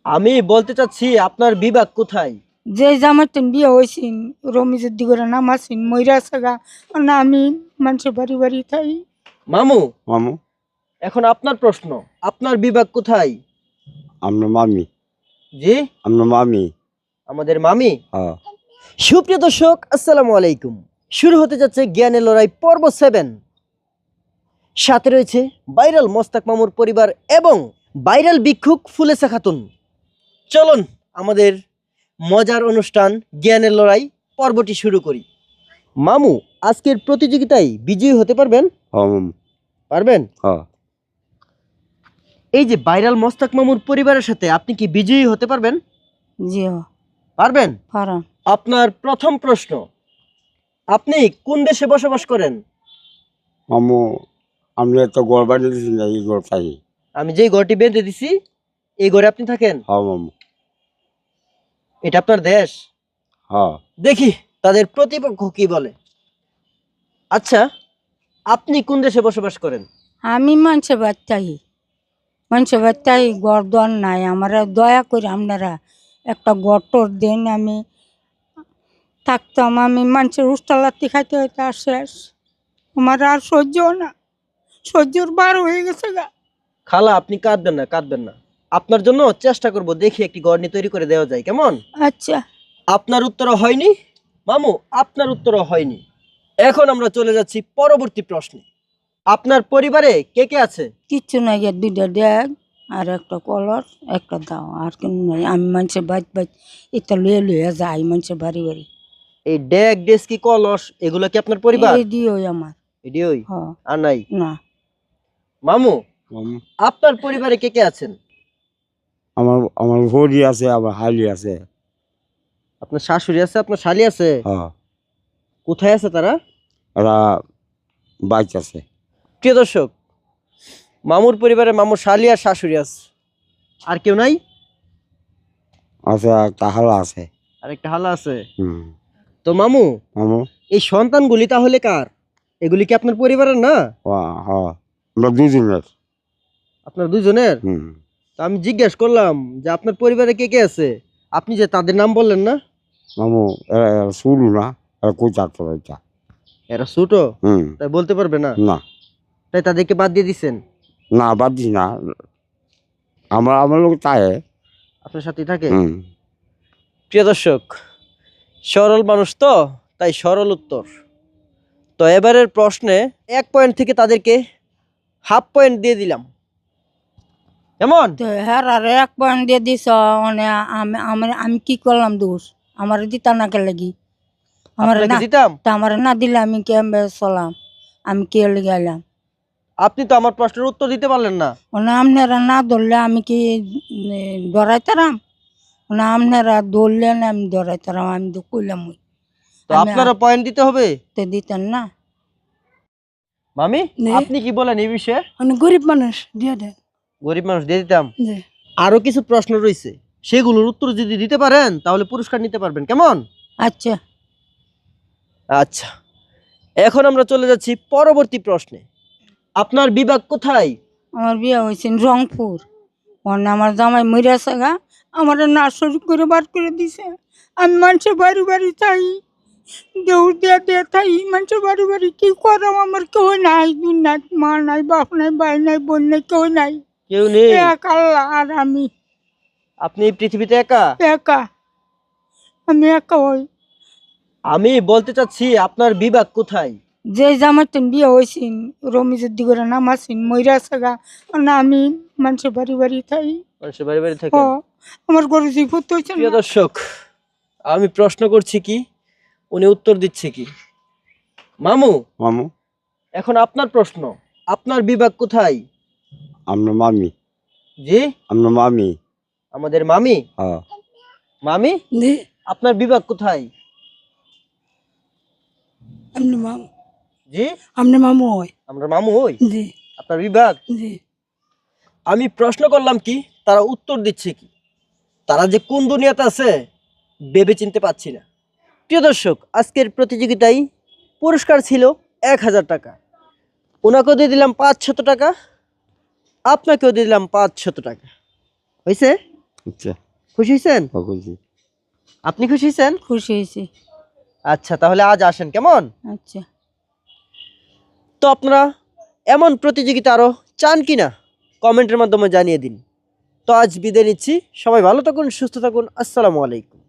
আমি বলতে চাচ্ছি আপনার বিভাগ কোথায়? যে জামাইতেন বিয়ে হয়েছিন রমিজের দিগরে নামাছিন ময়রা সাগা না আমি মানুষের বাড়ি বাড়ি থাই। মামু, মামু এখন আপনার প্রশ্ন, আপনার বিভাগ কোথায়? আমরা মামি জি, আমরা মামি আমাদের মামি। হ্যাঁ সুপ্রিয় দর্শক, আসসালামু আলাইকুম। শুরু হতে যাচ্ছে জ্ঞানের লড়াই পর্ব 7। সাথে রয়েছে ভাইরাল মোস্তাক মামুর পরিবার এবং ভাইরাল ভিক্ষুক ফুলেসা খাতুন। চলুন আমাদের মজার অনুষ্ঠান জ্ঞানের লড়াই পর্বটি শুরু করি। মামু, আজকের প্রতিযোগিতায় বিজয়ী হতে পারবেন? হ্যাঁ মামু পারবেন? হ্যাঁ এই যে ভাইরাল মোস্তাক মামুর পরিবারের সাথে আপনি কি বিজয়ী হতে পারবেন? জি পারবেন? পারান। আপনার প্রথম প্রশ্ন, আপনি কোন দেশে বসবাস করেন? মামু আমরা তো গড় বাড়ি দিয়েছি না এই গড় পাই। আমি যেই ঘরটি বেঁধে দিছি এই ঘরে আপনি থাকেন? হ্যাঁ মামু এটা আপনার দেশ? হ্যাঁ দেখি তাদের প্রতিপক্ষ কি বলে। আচ্ছা, আপনি কোন দেশে বসবাস করেন? আমি মানুষের বাচ্চাই গড় দর নাই আমার দয়া করে আপনারা একটা গটর দেন আমি থাকতাম। আমি মানুষের উস্তালাতি খাইতে হইতে আর শেষ আমার আর সহ্যর বার হয়ে গেছে গা। খালা, আপনি কাঁদবেন না, কাঁদবেন না। আপনার জন্য চেষ্টা করব, দেখি একটি ঘর নিয়ে তৈরি করে দেওয়া যায়, কেমন? আচ্ছা আপনার উত্তরও হয়নি মামু, আপনার উত্তরও হয়নি। এখন আমরা চলে যাচ্ছি পরবর্তী প্রশ্নে। আপনার পরিবারে কে কে আছে? কিচ্ছু নাই গিয়ে দুইটা ড্যাগ আর একটা কলর একটা দাও আর কেন নাই। আমি মানুষের বাইত এটা লুয়ে যাই মানুষের বাড়ি বাড়ি। এই ডেক ডেস্কি কলস এগুলো কি আপনার পরিবার? এই দিও আমার। এডিওই হ আর নাই? না মামু, মামু আপনার পরিবারে কে কে আছেন? আমার আমার ভরি আছে আবার হালি আছে। আপনার শাশুড়ি আছে, আপনার শালি আছে? হ্যাঁ কোথায় আছে তারা? ওরা বাইক আছে। প্রিয় দর্শক, মামুর পরিবারে মামুর শালি আর শাশুড়ি আছে, আর কেউ নাই? আছে একটা হালা আছে। আর একটা হালা আছে। হুম তো মামু, মামু এই সন্তানগুলি তাহলে কার? এগুলি কি আপনার পরিবারের না? হ্যাঁ আমরা দুজনের। আপনার দুজনের? হুম তো আমি জিজ্ঞেস করলাম যে আপনার পরিবারে কে কে আছে, আপনি যে তাদের নাম বললেন না। মামু এরা শুরু না এরা কই চারটা বাচ্চা। এরা ছোট, হুম তাই বলতে পারবে না, না তাই তাদেরকে বাদ দিয়ে দিচ্ছেন। না বাদ দিস না আমার আমার লোক তাই। আপনার সাথেই থাকে। হুম প্রিয় দর্শক, সরল মানুষ তো, তাই সরল উত্তর। তো এবারের প্রশ্নে 1 পয়েন্ট থেকে তাদেরকে হাফ পয়েন্ট দিয়ে দিলাম, কেমন? তো হ্যাঁ আর 1 পয়েন্ট দিয়ে দিস মানে আমি কি করলাম দোষ? আমার দিতা না কে লাগি আমার আপনাকে না দিতাম। তা আমার না দিলে আমি কেমবে চলাম? আমি কে লেগে গেলাম? আপনি তো আমার প্রশ্নের উত্তর দিতে পারলেন না। মানে আপনারা না ধরলে আমি কি ডরাইতারাম? না আপনারা ধরলেন আমি ডরাইতারাম? আমি তো কইলাম তো আমি আপনারা পয়েন্ট দিতে হবে। তো দিতেন না। মামি, নে। আপনি কি বলেন এই বিষয়ে? মানে গরিব মানুষ দিয়ে দেন। গরিব মানুষ দিয়ে দিতাম। জি আরো কিছু প্রশ্ন রয়েছে, সেগুলোর উত্তর যদি দিতে পারেন তাহলে পুরস্কার নিতে পারবেন, কেমন? আচ্ছা আচ্ছা, এখন আমরা চলে যাচ্ছি পরবর্তী প্রশ্নে। আপনার বিভাগ কোথায়? আমার বিয়ে হয়েছে রংপুর। মানে আমার জামাই মরিয়া সাগা আমার নার্সারি করে বার করে দিছে। আমি মানুষের বাড়ি বাড়ি চাই দৌড় দিয়া দিয়ে থাই মানুষের বাড়ি বাড়ি কি করাম? আমার কেউ নাই, দুনিয়া মা নাই, বাপ নাই, ভাই নাই, বোন নাই, কেউ নাই। কেউ নেই? এক আল্লাহ আর আমি আপনি এই পৃথিবীতে একা? একা। আমি একা হই। আমি বলতে চাচ্ছি আপনার বিভাগ কোথায়? যে জামাইতেন বিয়ে হয়েছিন রমিজের দিগরে নামাছিন ময়রা সাগা না আমি মানুষের বাড়ি বাড়ি থাই। মানুষের বাড়ি বাড়ি হ থাকেন? আমার গরু জিভূত হয়েছে প্রিয় না। দর্শক, আমি প্রশ্ন করছি কি, উনি উত্তর দিচ্ছে কি। মামু, মামু এখন আপনার প্রশ্ন, আপনার বিভাগ কোথায়? আমরা মামি জি, আমরা মামি আমাদের মামি। হ্যাঁ মামি, জি আপনার বিভাগ কোথায়? আপনি মামু। জি, আপনি মামু হয়? আমরা মামু হই। জি আপনার বিভাগ? জি আমি প্রশ্ন করলাম কি, তারা উত্তর দিচ্ছে কি। তারা যে কোন দুনিয়াতে আছে ভেবে চিনতে পারছি না। প্রিয় দর্শক, আজকের প্রতিযোগিতায় পুরস্কার ছিল 1000 টাকা। ওনাকেও দিয়ে দিলাম 500 টাকা, আপনাকেও দিয়ে দিলাম 500 টাকা। হয়েছে? আচ্ছা খুশি হয়েছেন? খুশি। আপনি খুশি হয়েছেন? খুশি হয়েছি। আচ্ছা, তাহলে আজ আসেন কেমন? আচ্ছা। তো আপনারা এমন প্রতিযোগিতা আরো চান কিনা কমেন্টের মাধ্যমে জানিয়ে দিন। তো আজ বিদায় নিচ্ছি, সবাই ভালো থাকুন, সুস্থ থাকুন, আসসালামু আলাইকুম।